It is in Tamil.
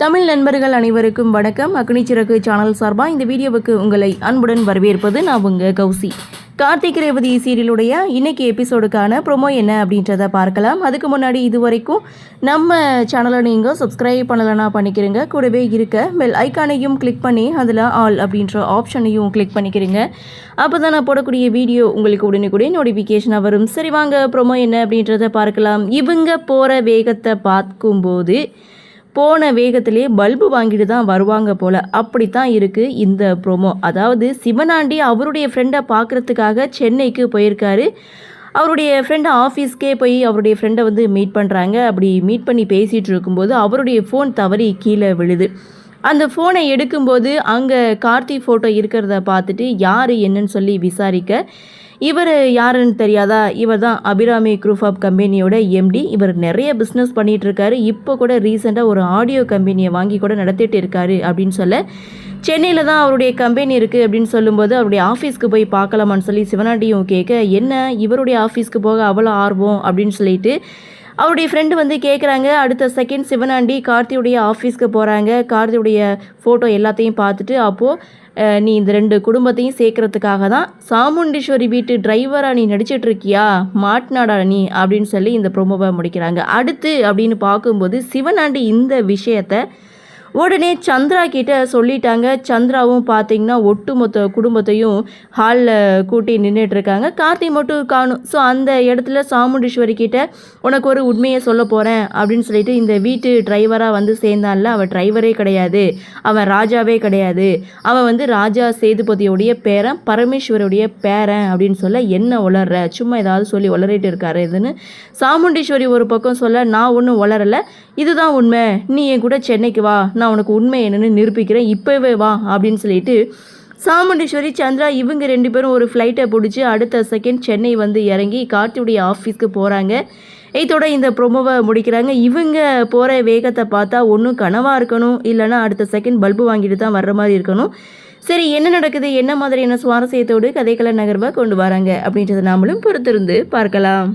தமிழ் நண்பர்கள் அனைவருக்கும் வணக்கம். அக்னிச்சிறகு சேனல் சார்பாக இந்த வீடியோவுக்கு உங்களை அன்புடன் வரவேற்பது நான் உங்கள் கௌசி. கார்த்திக் ரேவதி சீரியலுடைய இன்னைக்கு எபிசோடுக்கான ப்ரொமோ என்ன அப்படின்றத பார்க்கலாம். அதுக்கு முன்னாடி இது வரைக்கும் நம்ம சேனலை நீங்கள் சப்ஸ்கிரைப் பண்ணலைன்னா பண்ணிக்கிறீங்க. கூடவே இருக்க பெல் ஐக்கானையும் கிளிக் பண்ணி அதில் ஆல் அப்படின்ற ஆப்ஷனையும் கிளிக் பண்ணிக்கிறீங்க. அப்போ தான் நான் போடக்கூடிய வீடியோ உங்களுக்கு உடனே நோட்டிஃபிகேஷனாக வரும். சரி வாங்க ப்ரொமோ என்ன அப்படின்றத பார்க்கலாம். இவங்க போகிற வேகத்தை பார்க்கும்போது போன வேகத்திலே பல்பு வாங்கிட்டு தான் வருவாங்க போல். அப்படித்தான் இருக்குது இந்த ப்ரோமோ. அதாவது சிவனாண்டி அவருடைய ஃப்ரெண்டை பார்க்குறதுக்காக சென்னைக்கு போயிருக்காரு. அவருடைய ஃப்ரெண்டு ஆஃபீஸ்க்கே போய் அவருடைய ஃப்ரெண்டை மீட் பண்ணுறாங்க. அப்படி மீட் பண்ணி பேசிகிட்டு இருக்கும்போது அவருடைய ஃபோன் தவறி கீழே விழுது. அந்த ஃபோனை எடுக்கும்போது அங்கே கார்த்தி ஃபோட்டோ இருக்கிறத பார்த்துட்டு யார் என்னன்னு சொல்லி விசாரிக்க, இவர் யாருன்னு தெரியாதா, இவர் தான் அபிராமி குரூப் ஆஃப் கம்பெனியோட எம்டி. இவர் நிறைய பிஸ்னஸ் பண்ணிகிட்ருக்காரு. இப்போ கூட ரீசெண்டாக ஒரு ஆடியோ கம்பெனியை வாங்கி கூட நடத்திட்டு இருக்காரு அப்படின்னு சொல்ல, சென்னையில் தான் அவருடைய கம்பெனி இருக்குது அப்படின்னு சொல்லும்போது அவருடைய ஆஃபீஸ்க்கு போய் பார்க்கலாமான்னு சொல்லி சிவனாண்டியும் கேட்க, என்ன இவருடைய ஆஃபீஸ்க்கு போக அவ்வளோ ஆர்வம் அப்படின்னு சொல்லிட்டு அவருடைய ஃப்ரெண்டு கேட்குறாங்க. அடுத்த செகண்ட் சிவனாண்டி கார்த்தியுடைய ஆஃபீஸ்க்கு போகிறாங்க. கார்த்தியுடைய ஃபோட்டோ எல்லாத்தையும் பார்த்துட்டு, அப்போது நீ இந்த 2 குடும்பத்தையும் சேர்க்கறதுக்காக தான் சாமுண்டீஸ்வரி வீட்டு டிரைவராக நீ நடிச்சிட்ருக்கியா, மாட்டினாடா நீ அப்படின்னு சொல்லி இந்த ப்ரோமோவை முடிக்கிறாங்க. அடுத்து அப்படின்னு பார்க்கும்போது சிவனாண்டி இந்த விஷயத்தை உடனே சந்திரா கிட்ட சொல்லிட்டாங்க. சந்திராவும் பார்த்தீங்கன்னா ஒட்டுமொத்த குடும்பத்தையும் ஹாலில் கூட்டி நின்றுட்டுருக்காங்க. கார்த்தி மட்டும் காணும். ஸோ அந்த இடத்துல சாமுண்டீஸ்வரி கிட்ட உனக்கு ஒரு உண்மையை சொல்ல போகிறேன் அப்படின்னு சொல்லிட்டு, இந்த வீட்டு டிரைவராக சேர்ந்தான்ல, அவன் டிரைவரே கிடையாது, அவன் ராஜாவே கிடையாது, அவன் ராஜா சேதுபதியோடைய பேரன், பரமேஸ்வரியுடைய பேரன் அப்படின்னு சொல்ல, என்ன உளர்ற, சும்மா ஏதாவது சொல்லி உளறிட்டு இருக்காரு இதுன்னு சாமுண்டீஸ்வரி ஒரு பக்கம் சொல்ல, நான் ஒன்றும் உளரலை, இதுதான் உண்மை, நீ என் கூட சென்னைக்கு வா, நான் உனக்கு உண்மை என்னன்னு நிரூபிக்கிறேன், இப்போவே வா அப்படின்னு சொல்லிட்டு சாமுண்டீஸ்வரி சந்திரா இவங்க 2 பேரும் ஒரு ஃப்ளைட்டை பிடிச்சி அடுத்த செகண்ட் சென்னை இறங்கி கார்த்தியுடைய ஆஃபீஸ்க்கு போகிறாங்க. இதோட இந்த ப்ரோமோவை முடிக்கிறாங்க. இவங்க போகிற வேகத்தை பார்த்தா ஒன்றும் கனவாக இருக்கணும், இல்லைனா அடுத்த செகண்ட் பல்பு வாங்கிட்டு தான் வர்ற மாதிரி இருக்கணும். சரி, என்ன நடக்குது, என்ன மாதிரியான சுவாரஸ்யத்தோடு கதைக்கள நகர்வை கொண்டு வராங்க அப்படின்றத நாமளும் பொறுத்திருந்து பார்க்கலாம்.